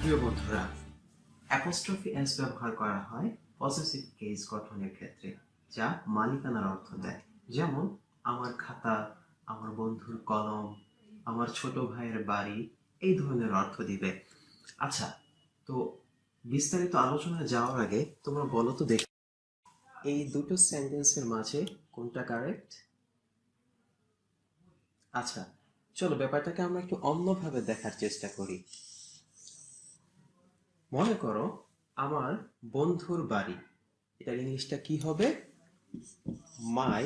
প্রিয় বন্ধুরা, apostrophe S ব্যবহার করা হয় পসেসিভ কেস গঠনের ক্ষেত্রে, যা মালিকানার অর্থ দেয়। যেমন আমার খাতা, আমার বন্ধুর কলম, আমার ছোট ভাইয়ের বাড়ি, এই ধরনের অর্থ দিবে। আচ্ছা, তো বিস্তারিত আলোচনায় যাওয়ার আগে তোমরা বলো তো দেখি, এই দুটো সেন্টেন্সের মাঝে কোনটা কারেক্ট? আচ্ছা, চলো ব্যাপারটাকে আমরা একটু অন্যভাবে দেখার চেষ্টা করি। মনে করো আমার বন্ধুর বাড়ি, এটার ইংলিশটা কি হবে? My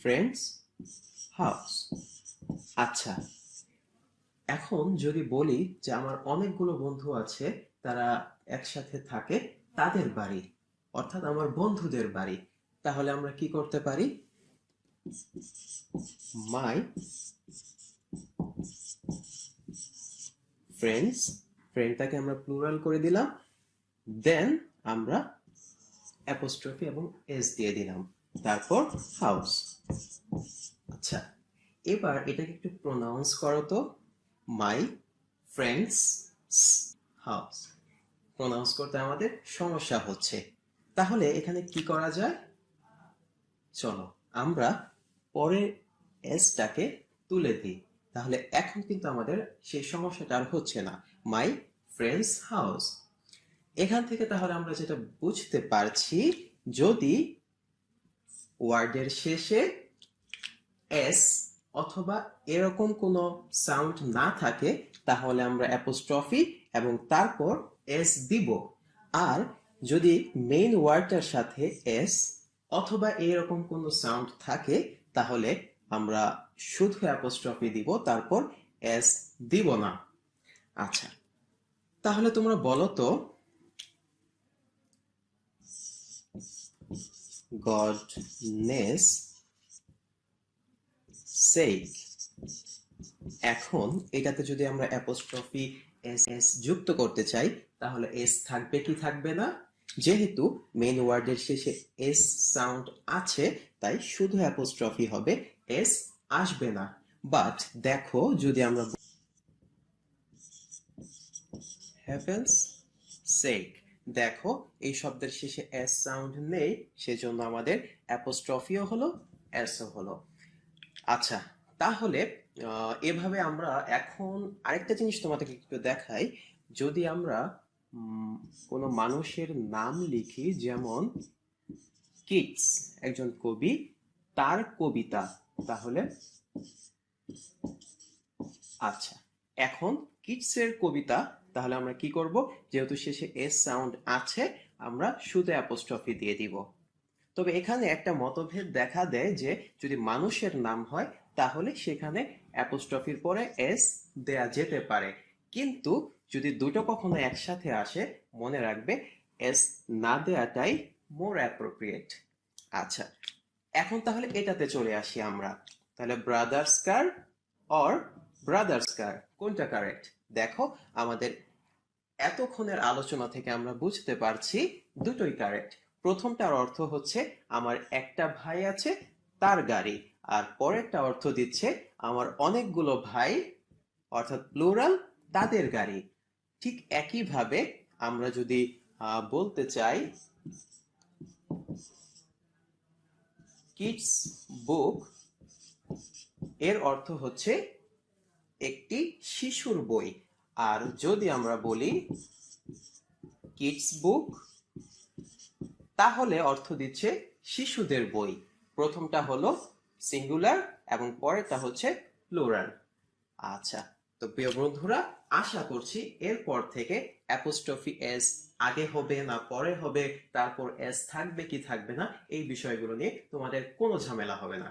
friends house. আচ্ছা, এখন যদি বলি যে আমার অনেকগুলো বন্ধু আছে, তারা একসাথে থাকে, তাদের বাড়ি, অর্থাৎ আমার বন্ধুদের বাড়ি, তাহলে আমরা কি করতে পারি? মাই ফ্রেন্ডস, ফ্রেন্ডটাকে আমরা প্লুরাল করে দিলাম, দেন আমরা অ্যাপোস্ট্রফি এবং এস দিয়ে দিলাম, তারপর হাউস। আচ্ছা, এবার এটাকে একটু প্রোনাউন্স করো তো, মাই ফ্রেন্ডস হাউস। প্রোনাউন্স করতে আমাদের সমস্যা হচ্ছে, তাহলে এখানে কি করা যায়? চলো আমরা পরে এসটাকে তুলে দিই, তাহলে এখন কিন্তু আমাদের সেই সমস্যাটা আর হচ্ছে না। My friends house. এখান থেকে তাহলে আমরা যেটা বুঝতে পারছি, যদি ওয়ার্ডের শেষে এস অথবা এরকম কোনো সাউন্ড না থাকে, তাহলে আমরা অ্যাপোস্ট্রফি এবং তারপর এস দিব। আর যদি মেইন ওয়ার্ডটার সাথে এস অথবা এরকম কোনো সাউন্ড থাকে, তাহলে আমরা শুধু অ্যাপোস্ট্রফি দিব, তারপর এস দিব না। আচ্ছা, তাহলে তোমরা বলো তো, গডনেস সেক। এখন এটাতে যদি আমরা অ্যাপোস্ট্রফি এস এস যুক্ত করতে চাই, তাহলে এস থাকবে কি থাকবে না? যেহেতু মেইন ওয়ার্ডের শেষে এস সাউন্ড আছে, তাই শুধু অ্যাপোস্ট্রফি হবে, এস আসবে না। বাট দেখো, যদি আমরা হেভেন্স সেক, দেখো এই শব্দের শেষে এস সাউন্ড নেই, সেজন্য আমাদের অ্যাপোস্ট্রফিও হলো, এসও হলো। আচ্ছা, তাহলে এভাবে আমরা এখন আরেকটা জিনিস তোমাদেরকে একটু দেখাই। যদি আমরা কোনো মানুষের নাম লিখি, যেমন কিটস, একজন কবি, তার কবিতা, তাহলে আচ্ছা, এখন কিটসের কবিতা, তাহলে আমরা কি করব? যেহেতু শেষে এস সাউন্ড আছে, আমরা শুধু অ্যাপোস্ট্রফি দিয়ে দিব। তবে এখানে একটা মতভেদ দেখা দেয় যে যদি মানুষের নাম হয়, তাহলে সেখানে অ্যাপোস্ট্রফির পরে এস দেয়া যেতে পারে, কিন্তু যদি দুটো কখনো একসাথে আসে, মনে রাখবে এস না দেয়াটাই মোর অ্যাপ্রোপ্রিয়েট। আচ্ছা, এখন তাহলে এটাতে চলে আসি আমরা, তাহলে ব্রাদার্স কার অর ব্রাদার্স কার, কোনটা কারেক্ট? দেখো, আমাদের এতক্ষণের আলোচনা থেকে আমরা বুঝতে পারছি দুটোই কারেক্ট। প্রথমটার অর্থ হচ্ছে আমার একটা ভাই আছে, তার গাড়ি, আর পরেরটা অর্থ দিচ্ছে আমার অনেকগুলো ভাই, অর্থাৎ প্লুরাল, তাদের গাড়ি। ঠিক একইভাবে আমরা যদি বলতে চাই কিডস বুক, এর অর্থ হচ্ছে একটি শিশুর বই। আর যদি আমরা বলি কিডস বুক, তাহলে অর্থ দিচ্ছে শিশুদের বই। প্রথমটা হলো সিঙ্গুলার এবং পরেরটা হচ্ছে প্লুরাল। আচ্ছা, তো প্রিয় বন্ধুরা, আশা করছি এরপর থেকে অ্যাপোস্ট্রফি এস আগে হবে না পরে হবে, তারপর এস থাকবে কি থাকবে না, এই বিষয়গুলো নিয়ে তোমাদের কোনো ঝামেলা হবে না।